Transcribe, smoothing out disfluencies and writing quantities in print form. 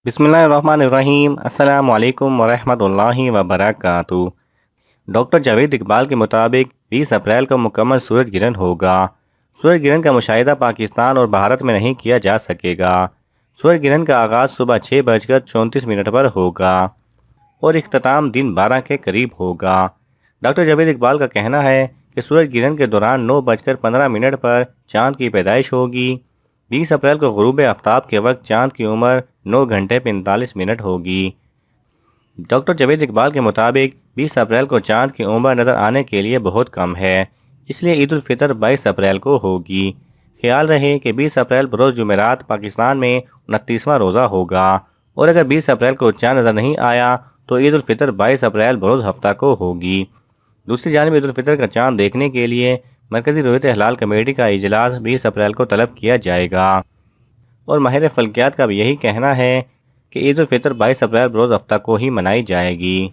بسم اللہ الرحمن الرحیم۔ السلام علیکم ورحمۃ اللہ وبرکاتہ۔ ڈاکٹر جاوید اقبال کے مطابق 20 اپریل کو مکمل سورج گرہن ہوگا۔ سورج گرہن کا مشاہدہ پاکستان اور بھارت میں نہیں کیا جا سکے گا۔ سورج گرہن کا آغاز صبح 6:34 پر ہوگا اور اختتام دن 12 کے قریب ہوگا۔ ڈاکٹر جاوید اقبال کا کہنا ہے کہ سورج گرہن کے دوران 9:15 پر چاند کی پیدائش ہوگی۔ 20 اپریل کو غروب آفتاب کے وقت چاند کی عمر 9 گھنٹے 45 منٹ ہوگی۔ ڈاکٹر جاوید اقبال کے مطابق 20 اپریل کو چاند کی عمر نظر آنے کے لیے بہت کم ہے، اس لیے عید الفطر 22 اپریل کو ہوگی۔ خیال رہے کہ 20 اپریل بروز جمعرات پاکستان میں 29واں روزہ ہوگا، اور اگر 20 اپریل کو چاند نظر نہیں آیا تو عید الفطر 22 اپریل بروز ہفتہ کو ہوگی۔ دوسری جانب عید الفطر کا چاند دیکھنے کے لیے مرکزی رؤیت ہلال کمیٹی کا اجلاس 20 اپریل کو طلب کیا جائے گا، اور ماہر فلکیات کا بھی یہی کہنا ہے کہ عید الفطر 22 اپریل بروز ہفتہ کو ہی منائی جائے گی۔